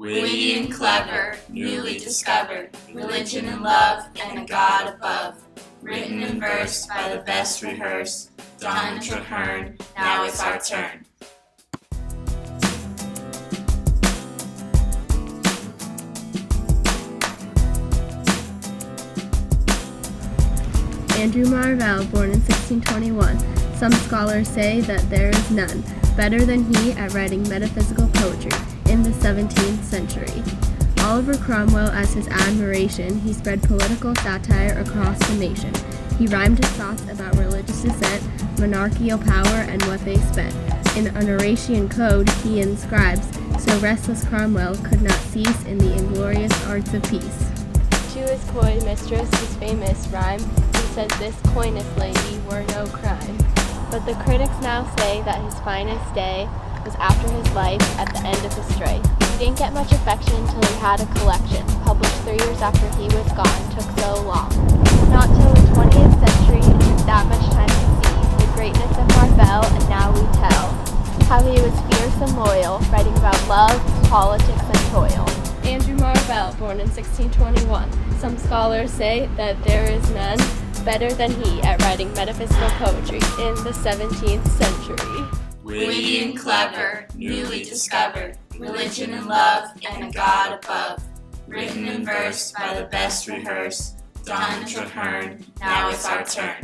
Witty and clever, newly discovered, religion and love, and a God above. Written and versed by the best rehearsed, done and Traherne, now it's our turn. Andrew Marvell, born in 1621. Some scholars say that there is none better than he at writing metaphysical poetry in the 17th century. Oliver Cromwell as his admiration, he spread political satire across the nation. He rhymed his thoughts about religious descent, monarchical power, and what they spent. In an Horatian code he inscribes, so restless Cromwell could not cease in the inglorious arts of peace. To his coy mistress, his famous rhyme, he said this coyness lady were no crime. But the critics now say that his finest day was after his life at the end of his stray. He didn't get much affection until he had a collection, published 3 years after he was gone, took so long. Not till the 20th century it took that much time to see the greatness of Marvell, and now we tell how he was fierce and loyal, writing about love, politics, and toil. Andrew Marvell, born in 1621. Some scholars say that there is none better than he at writing metaphysical poetry in the 17th century. Witty and clever, newly discovered, religion and love, and a God above. Written and versed by the best rehearsed, done and Traherne, now it's our turn.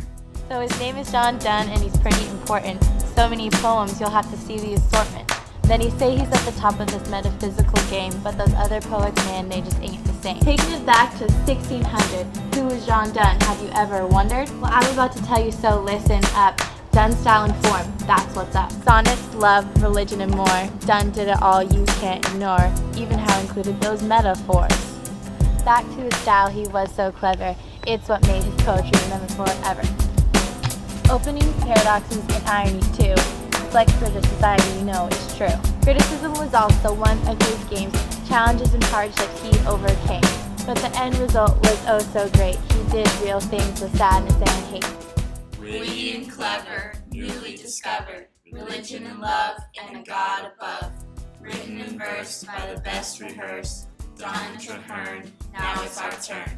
So his name is John Donne and he's pretty important. So many poems, you'll have to see the assortment. Then he say he's at the top of this metaphysical game, but those other poets, man, they just ain't the same. Taking it back to 1600, who was John Donne? Have you ever wondered? Well, I'm about to tell you, so listen up. Donne style and form, that's what's up. Sonnets, love, religion, and more. Donne did it all, you can't ignore. Even how included those metaphors. Back to his style, he was so clever. It's what made his poetry remembered forever. Openings, paradoxes, and irony too. Like British society, you know it's true. Criticism was also one of his games. Challenges and hardships he overcame. But the end result was oh so great. He did real things with sadness and hate. Witty and clever, newly discovered, religion and love, and a God above. Written and versed by the best rehearsed, done and Traherne, now it's our turn.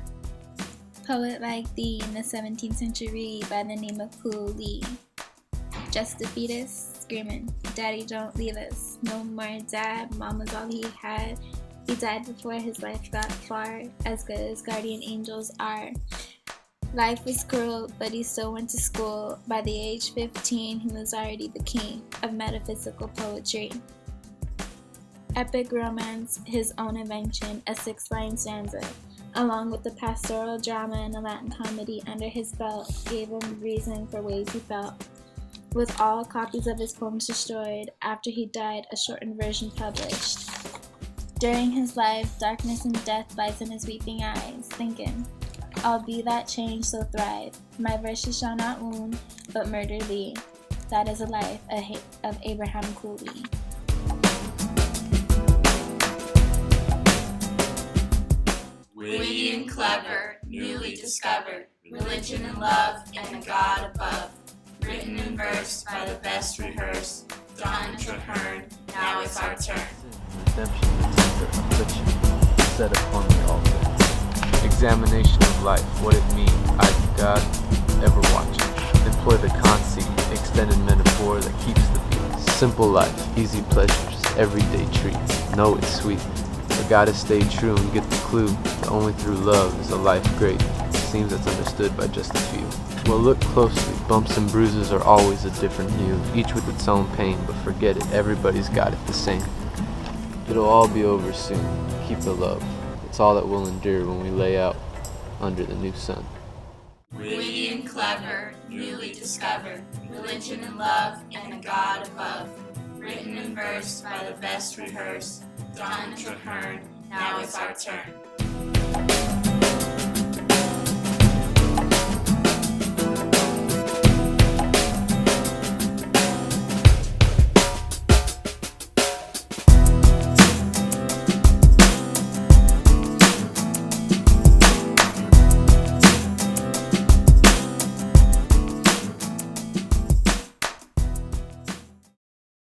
Poet like thee in the 17th century by the name of Cooley. Just a fetus, screaming, Daddy don't leave us, no more dad, Mama's all he had. He died before his life got far, as good as guardian angels are. Life was cruel, but he still went to school. By the age 15, he was already the king of metaphysical poetry. Epic romance, his own invention, a 6-line stanza, along with the pastoral drama and a Latin comedy under his belt, gave him reason for ways he felt. With all copies of his poems destroyed, after he died, a shortened version published. During his life, darkness and death lies in his weeping eyes, thinking, I'll be that change, so thrive. My verses shall not wound, but murder thee. That is a life of Abraham Cooley. Witty and clever, newly discovered, religion and love, and a God above. Written and versed by the best rehearsed, done and Traherne, now it's our turn. Redemption, the tender affliction, set upon the altar. Examination of life, what it means, I, God, ever watching. Employ the conceit, extended metaphor that keeps the beat. Simple life, easy pleasures, everyday treats. Know it's sweet, but gotta stay true and get the clue that only through love is a life great. Seems that's understood by just a few. Well, look closely, bumps and bruises are always a different hue, each with its own pain, but forget it, everybody's got it the same. It'll all be over soon, keep the love, it's all that will endure when we lay out under the new sun. Witty and clever, newly discovered, religion and love, and a God above. Written and versed by the best rehearsed, done and Traherne, now it's our turn.